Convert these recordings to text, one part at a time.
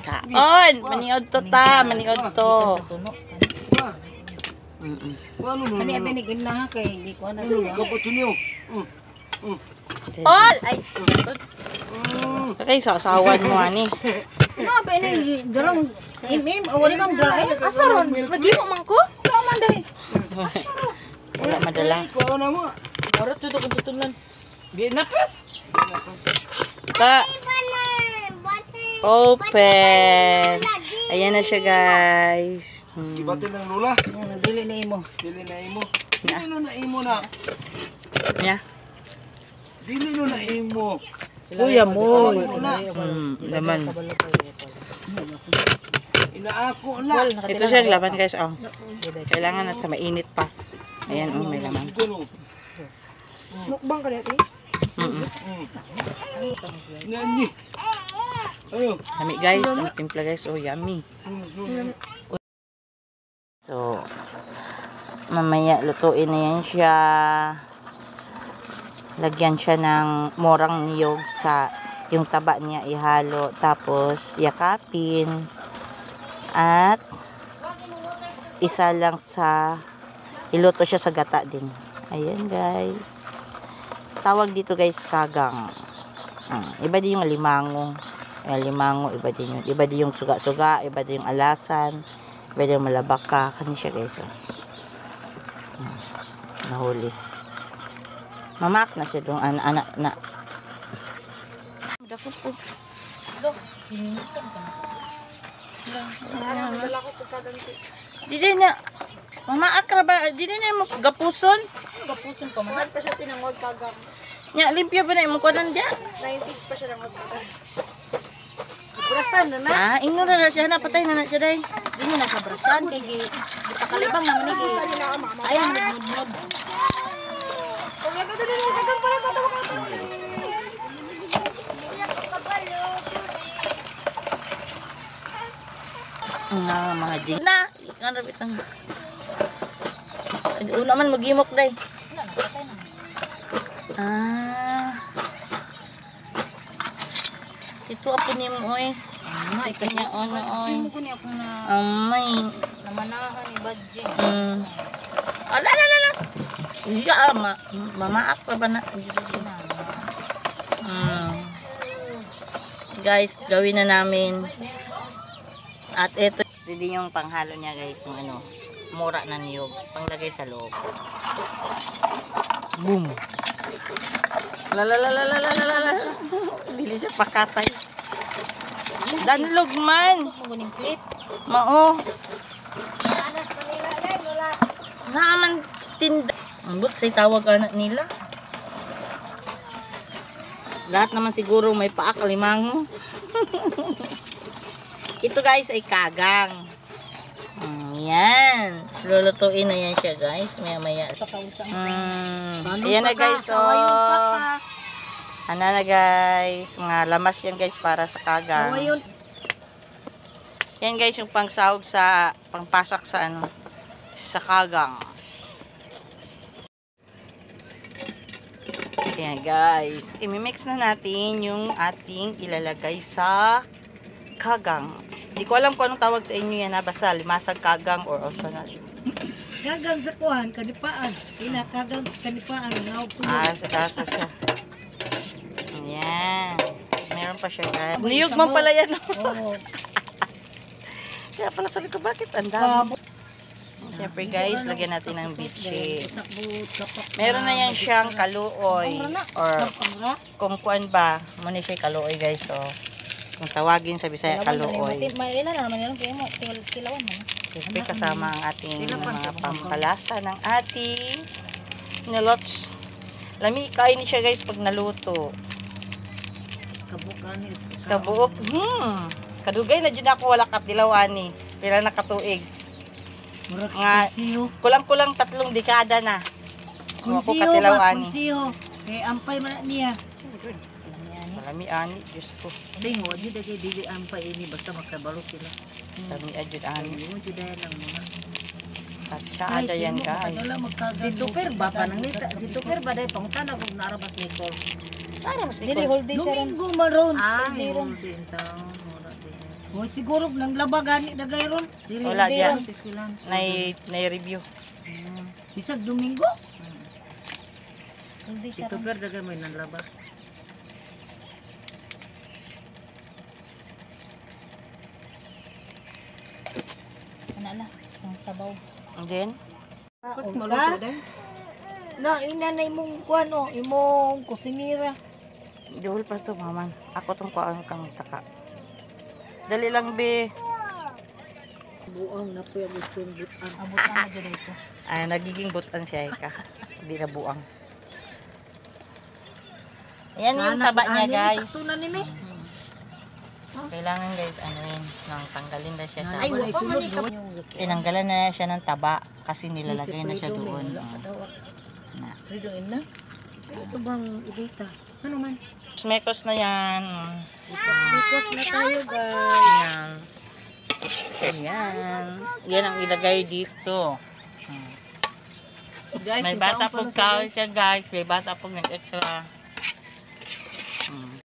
Kaon, maniod to ta, maniod to. Kani abinigin na kay di ko na siya. All ay. Okay, sasawan mo ani. No, ba ni dalong imim wala mang dala. Asaron, magimo man ko. Wala man dai. Wala madala. Ora tutok ang tutulan. Di na pa. Ta. Open. Ayan na siya, guys. Ibatin ng lula. Dili na imo. Dili na imo. Dili no na imo na. Yeah. Dili no na imo. Kuya mo. Laman. Inaako na. Ito siya laman, guys. Oh. Kailangan natin mainit pa. Ayan, oh, may laman. Mukbang ka dito. Nani. Ayo. Yummy, guys. Ang timpla, guys. Oh, yummy. So, mamaya lutuin na yan siya. Lagyan siya ng morang niyog sa yung taba niya ihalo. Tapos, yakapin. At, isa lang sa, iluto siya sa gata din. Ayan, guys. Tawag dito, guys, kagang. Iba din yung limango. Limango, iba din yun. Iba din yung suga-suga, iba din yung alasan, iba din yung malabaka. Kani siya, guys. Nahuli. Mamak na siya doon. Anak na. Dako po. Didi na. Mamaak ka ba? Didi na mo gapuson? Gapuson pa man pa siya tinangod kagang. Nya, limpyo ba na mo kunan dia? 90s pa siya nangod kagang. Brasan na na. Ingno na siya na patay na siya day. Di mo na sa brasan kay gi pakalibang naman ni. Ayan nudnod. Kung ito din mo kagang pala tatawa ka. Mga ding na. Ano bitang. Una man magimok day. Ito apo ni mo oy. Ay kanya ono oy. Ko ni ako na Amay. namanahan ni Badji. Ala la la la. Iya mamaak pa ba na? Guys, gawin na namin. At ito hindi yung panghalo niya, guys, yung ano, mura na niyog, panglagay sa loob. Boom. La la la la la la la la. Dili siya pakatay. Danlog man. Maguning clip. Mao. Naaman tinda. Ambot say tawag anak nila. Lahat naman siguro may paak limango. Ito, guys, ay kagang. Yan. Lulutuin na yan siya, guys. Maya-maya. Ayan na, guys. Oh. Ano na, guys. Mga lamas yan, guys, para sa kagang. Yan, guys, yung pangsahog sa, pangpasak sa, ano, sa kagang. Ayan, guys. I-mix na natin yung ating ilalagay sa kagang. Di ko alam kung anong tawag sa inyo yan, ha? Basta limasag kagang or also na siya. Kagang sa kuhan, kanipaan. Kagang sa kanipaan. Sa tasa siya. Ayan. Meron pa siya, guys. Niyog man pala yan. Oo. Kaya pala sabi ko, bakit ang dami? Siyempre, guys, lagyan natin ng bitchin. Meron na yan siyang kaluoy. Or kung kuan ba, muna siya kaluoy, guys. So, kung tawagin sa Bisaya, kaluoy. May ilan na naman yun. Kilawan mo. Siyempre, kasama ang ating mga pampalasa ng ating nilots. Lami, kain siya, guys, pag naluto. Kabuok. Kadugay na dyan ako wala katilawan ni. Pila na katuig. Nga, kulang-kulang 3 dekada na. Ako katilawan ni. Kaya ampay man niya. Marami ani, Diyos ko. Dingo, di dagay dili ampay ini basta makabalo sila. Marami adjud ani. Di dahil lang muna. Katsa ada yan, guys. Si Tuper ba pa nang nita? Si Tuper ba dahil pangtana kung narabas nito? Para mas Dili likod. hold day siya rin. Domingo maroon. Ah, hold day taon. O siguro nang laba gani dagay ron. Wala dyan. Sa eskwelahan. Nai-review. Bisag Domingo. Hindi siya. Ito per dagay mo nang laba. Ano ang sabaw. And then, Bakit maluto din? Na ina na imong kuano, imong kusinira. duhol pa to, maman. Ako tong kuhaan kang taka. Dali lang, be. Buang na po yung butan. Abutan na dyan ito. Ay, nagiging butan siya, ka. Hindi na buang. Ayan yung taba niya, guys. Sakto na ni me. Kailangan, guys, ano yun, nang tanggalin na siya sa... Ay, wala sunod doon. Tinanggalan na siya ng taba kasi nilalagay na siya doon. Na. Ridoin na. Ito bang ibita? Ano man? Smekos na yan. Ikos na tayo, guys. Yan. Ayan. Yan ang ilagay dito. Guys, May bata po kao siya, guys. May bata po nag-extra.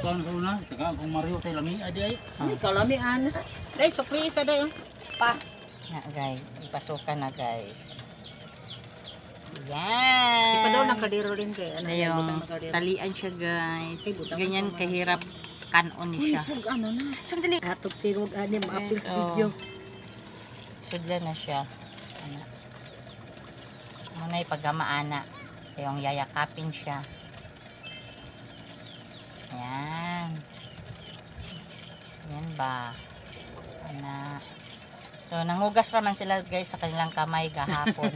Kan ko na, taka kung Mario tayo lami adi ay. Ay, kalami ana. Guys, surprise ada yun. Pa. Na, guys. Ipasukan na, guys. Yan. Ipa daw nakadiro rin kay ano. Ano yung talian siya, guys. Ganyan kahirap kanon ni siya. Ano na? Sandali. Hatog tirod ani ma-upload So, video. sudla na siya. Ano. Muna ipagamaana. Yung yayakapin siya. Yan. Yan ba? Ana. So, nangugas naman sila, guys, sa kanilang kamay gahapon.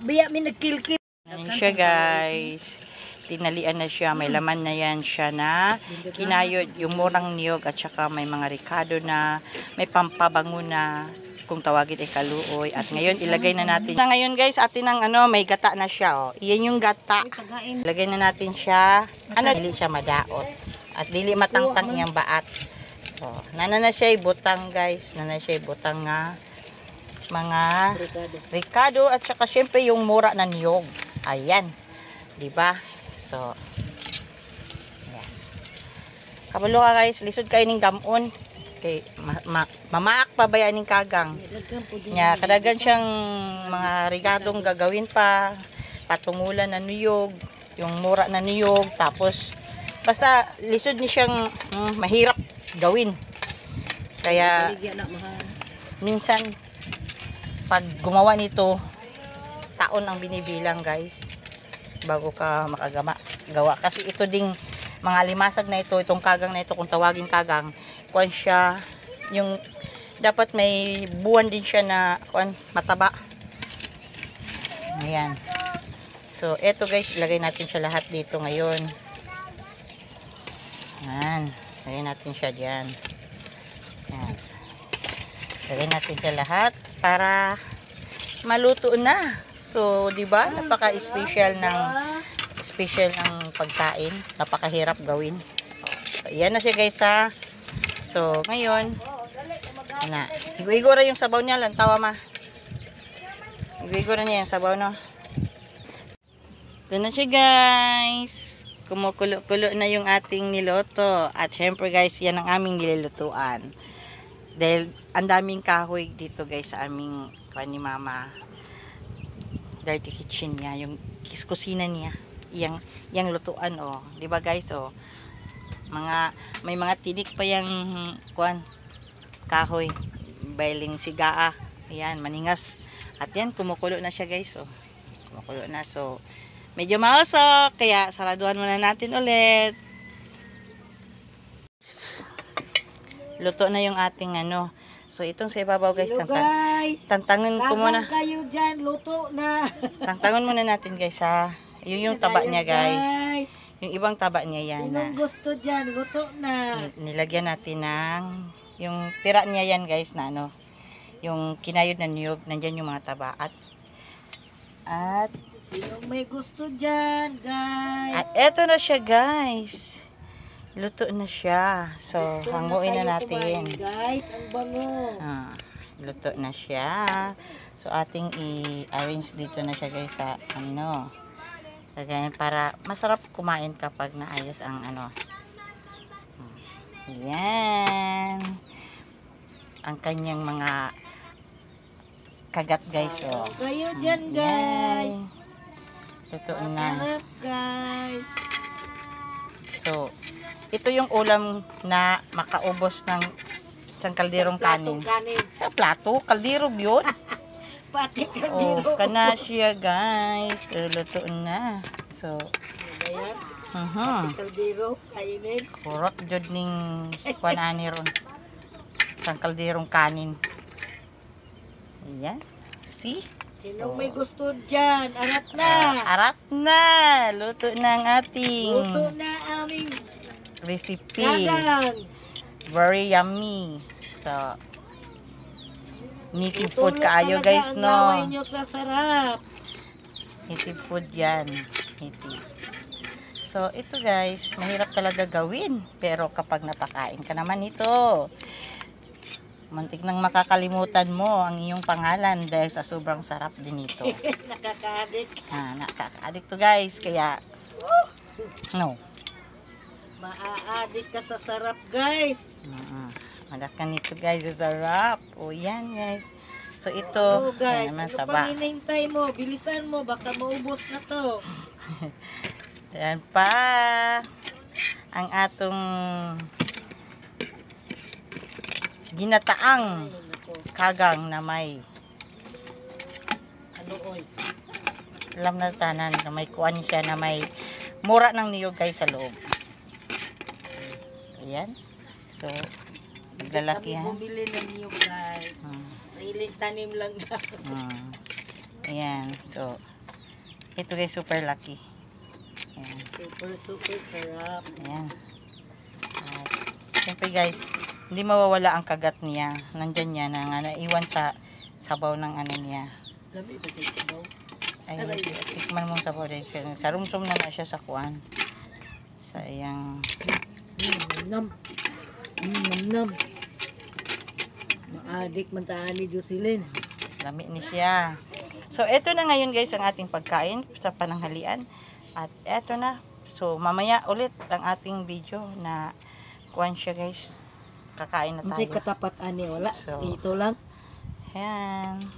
Biya mi nagkilkil. Yan siya, guys. Tinalian na siya. May laman na yan siya na kinayod yung murang niyog at saka may mga ricado na may pampabango na kung tawagin ay kaluoy. At ngayon, ilagay na natin. Na ngayon, guys, atin ang ano, may gata na siya. Oh. Iyan yung gata. Ilagay na natin siya. Ano? Dili siya madaot. At dili matangtang iyang baat. So, nana na siya ibutang, guys. Nana siya ibutang nga mga ricado at saka syempre yung mura na niyog. Ayan. 'Di ba? So, ayan. Kabalo ka, guys, lisod kayo ning gamon. Kay mamaak pa ba yan ning kagang? Nya kadagan siyang mga rigadong gagawin pa, patungulan na niyog, yung mura na niyog, tapos basta lisod ni siyang mahirap gawin. Kaya minsan pag gumawa nito, taon ang binibilang, guys, bago ka gawa. Kasi ito ding mga limasag na ito, itong kagang na ito, kung tawagin kagang, kuan siya, yung dapat may buwan din siya na kuan, mataba. Ayan. So, eto, guys, ilagay natin siya lahat dito ngayon. Ayan. Lagay natin siya diyan. Ayan. Lagay natin siya lahat para maluto na. So, 'di ba? Napaka-special ng pagkain. Napakahirap gawin. So, yan na siya, guys, ha. So, ngayon na. Igura yung sabaw niya, lantawa ma. Igura niya yung sabaw, no. Ito na siya, guys. Kumukulo-kulo na yung ating niloto. At syempre, guys, yan ang aming nilulutuan. Dahil ang daming kahoy dito, guys, sa aming ni mama. Dirty kitchen niya, yung kusina niya. Yang lutuan, oh. 'Di ba, guys, oh. May mga tinik pa yang kuan kahoy. Bailing sigaa. Ayan, maningas. At yan, kumukulo na siya, guys, oh. Kumukulo na, so medyo mausok, kaya saraduhan muna natin ulit. Luto na yung ating ano. So, itong sa ibabaw, guys. Tantangin ko muna. Kayo dyan, luto na. Tangtangon muna natin, guys, ha. Yun yung taba niya, guys. Yung ibang taba niya yan. Sinong gusto dyan, luto na. Nilagyan natin ng yung tira niya yan, guys, na ano. Yung kinayod na niyog. Nandyan yung mga taba. At Sinong may gusto dyan, guys. eto na siya, guys. Luto na siya. So, hanguin na natin. Guys, ang bango. Luto na siya. So, ating i-arrange dito na siya, guys, sa ano. So, ganyan, para masarap kumain kapag naayos ang ano. Yan. ang kanyang mga kagat guys. Oh. Kayo dyan, guys. Luto na. Sarap, guys. So, ito yung ulam na makaubos ng isang kalderong kanin. Kanin. Sa plato, kaldero yun. Pati Oh, kaldero. kana siya guys. So, luto na. So, Ayan. Kaldero. Kainin. kurot jud ning kuanani ron. Isang kalderong kanin. Ayan. See? Sino may gusto dyan? Arat na. Arat na. Luto na ang ating Luto na aming recipe. dagang. Very yummy. So, native Ito food na kaayo talaga guys, ang no? laway nyo sa sarap. Native food yan. Native. So, ito guys, mahirap talaga gawin. Pero kapag napakain ka naman ito, muntik nang makakalimutan mo ang iyong pangalan dahil sa sobrang sarap din ito. Nakaka-addict. Nakaka-addict to guys, kaya, no. Maa-addict ka sa sarap, guys. Malakan nito guys, sa sarap. O yan guys. So, ito, Oh, guys, ayan naman, ano taba. pang hinihintay mo? Bilisan mo, baka maubos na to. Ayan pa ang atong ginataang Ay, nako. kagang na may Ano, oy? alam na tanan na may kuan siya na may mura ng niyog guys sa loob. Ayan. So, Kami lalaki yan. bumili ng niyog, guys. Really, tanim lang na. Ayan. So, ito guys, super lucky. Ayan. Super, super sarap. Ayan. At, siyempre guys, hindi mawawala ang kagat niya. Nandyan niya na nga naiwan sa sabaw ng ano niya. Lami ba sa sabaw? Ay, tikman mo sa sabaw. Sarumsum na siya sa kuan. Sa iyang... Nam. Nam. Ma-addict man taan ni Jocelyn. Lami ni siya. So, eto na ngayon guys ang ating pagkain sa pananghalian. At eto na. So, mamaya ulit ang ating video na kuan siya guys. Kakain na Unsay tayo. katapat ani wala. So, Ito lang. Ayan.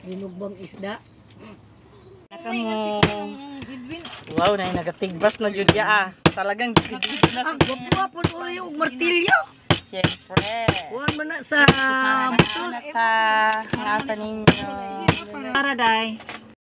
Dinugbang isda. Nakamo. Wow, na nagatigbas na jud ya. Talagang disidido na Ang gwapo po yung martilyo. siyempre. Kuhan mo na sa Ang ata ninyo. Para day.